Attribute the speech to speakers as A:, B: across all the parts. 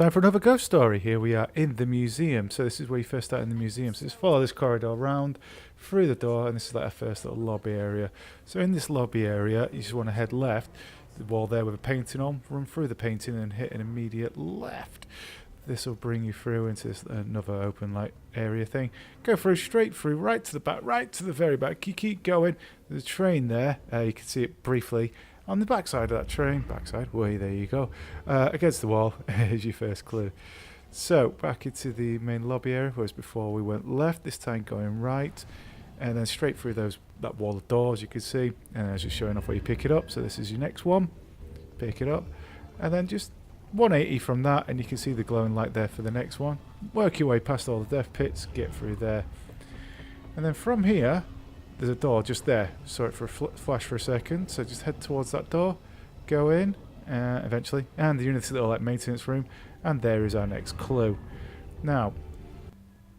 A: Time for another ghost story. Here we are in the museum. So this is where you first start in the museum. So just follow this corridor around, through the door, and this is like our first little lobby area. So in this lobby area, you just want to head left. The wall there with a painting on, run through the painting and hit an immediate left. This will bring you through into this another open light area thing. Go through, straight through, right to the back, right to the very back. You keep going. There's a train there. You can see it briefly. On the backside of that train, way, there you go, against the wall is your first clue. So, back into the main lobby area, whereas before we went left, this time going right, and then straight through that wall of doors you can see, and as you're showing off where you pick it up, so this is your next one, pick it up, and then just 180 from that, and you can see the glowing light there for the next one. Work your way past all the death pits, get through there, and then from here, there's a door just there. Saw it for a flash for a second, so just head towards that door, go in, eventually, and you're in this little like maintenance room, and there is our next clue. Now,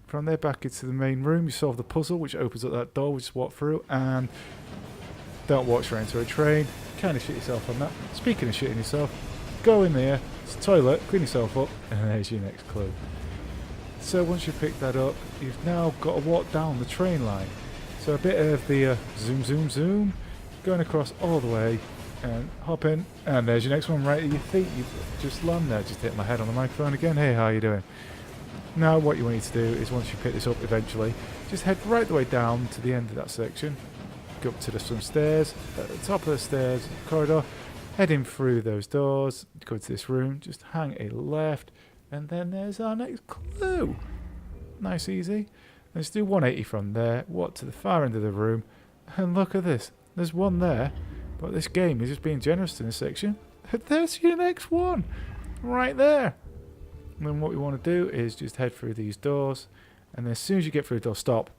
A: from there back into the main room, you solve the puzzle, which opens up that door, we just walk through, and don't walk straight into a train. Kind of shit yourself on that. Speaking of shitting yourself, go in there, it's a toilet, clean yourself up, and there's your next clue. So once you pick that up, you've now got to walk down the train line. So a bit of the zoom, going across all the way, and hop in, and there's your next one right at your feet. You just land there, just hit my head on the microphone again. Hey, how are you doing? Now what you want you to do is once you pick this up eventually, just head right the way down to the end of that section, go up to some stairs, at the top of the stairs, corridor, heading through those doors, go to this room, just hang a left, and then there's our next clue. Nice, easy. Let's do 180 from there, walk to the far end of the room, and look at this. There's one there, but this game is just being generous in this section. There's your next one, right there. And then what we want to do is just head through these doors, and then as soon as you get through the door, stop.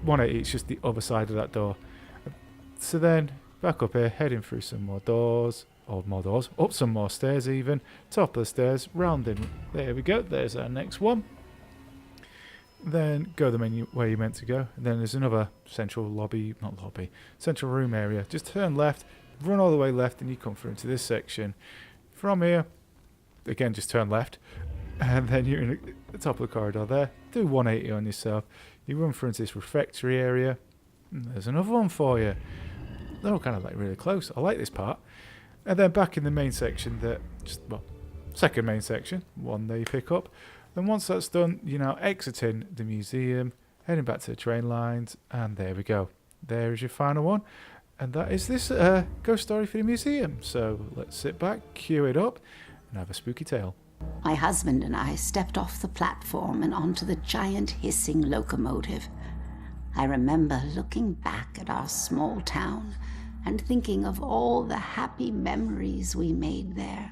A: 180, it's just the other side of that door. So then, back up here, heading through some more doors, up some more stairs even, top of the stairs, rounding. There we go, there's our next one. Then go the menu where you're meant to go. And then there's another central central room area. Just turn left, run all the way left, and you come through into this section. From here, again, just turn left, and then you're in the top of the corridor there. Do 180 on yourself. You run through into this refectory area. And there's another one for you. They're all kind of like really close. I like this part. And then back in the main section, second main section, one there you pick up. Then once that's done, you're now exiting the museum, heading back to the train lines, and there we go. There is your final one. And that is this ghost story for the museum. So let's sit back, cue it up, and have a spooky tale.
B: My husband and I stepped off the platform and onto the giant hissing locomotive. I remember looking back at our small town and thinking of all the happy memories we made there.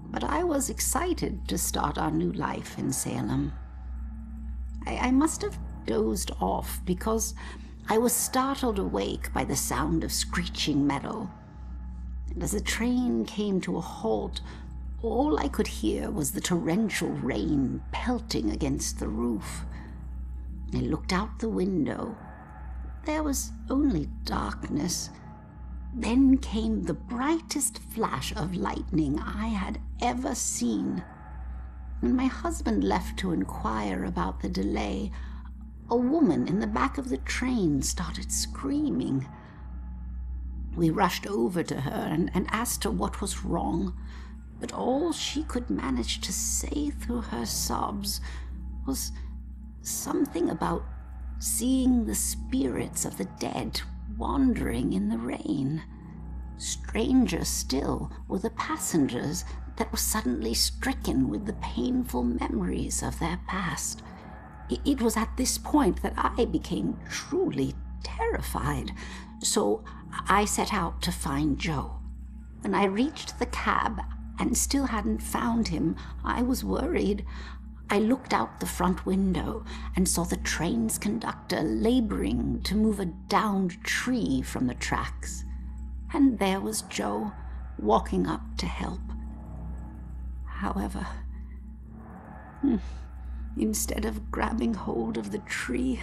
B: But I was excited to start our new life in Salem. I must have dozed off because I was startled awake by the sound of screeching metal. And as the train came to a halt, all I could hear was the torrential rain pelting against the roof. I looked out the window. There was only darkness. Then came the brightest flash of lightning I had ever seen. When my husband left to inquire about the delay, a woman in the back of the train started screaming. We rushed over to her and asked her what was wrong, but all she could manage to say through her sobs was something about seeing the spirits of the dead wandering in the rain. Stranger still were the passengers that were suddenly stricken with the painful memories of their past. It was at this point that I became truly terrified, so I set out to find Joe. When I reached the cab and still hadn't found him, I was worried. I looked out the front window and saw the train's conductor laboring to move a downed tree from the tracks. And there was Joe, walking up to help. However, instead of grabbing hold of the tree,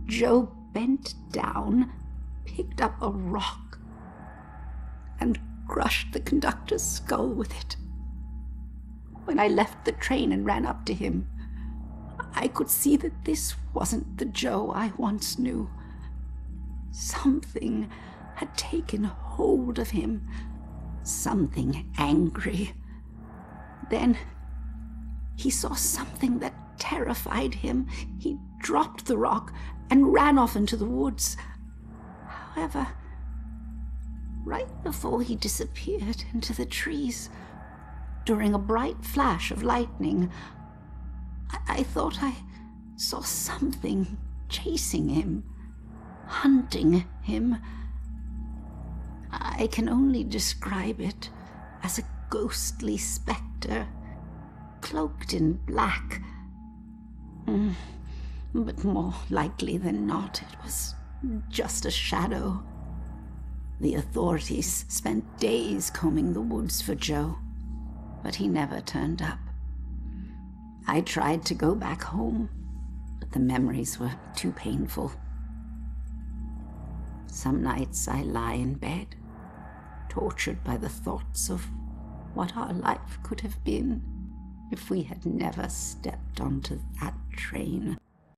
B: Joe bent down, picked up a rock, and crushed the conductor's skull with it. when I left the train and ran up to him. I could see that this wasn't the Joe I once knew. Something had taken hold of him, something angry. Then he saw something that terrified him. He dropped the rock and ran off into the woods. However, right before he disappeared into the trees, during a bright flash of lightning, I thought I saw something chasing him, hunting him. I can only describe it as a ghostly spectre, cloaked in black. But more likely than not, it was just a shadow. The authorities spent days combing the woods for Joe, but he never turned up. I tried to go back home, but the memories were too painful. Some nights I lie in bed, tortured by the thoughts of what our life could have been if we had never stepped onto that train.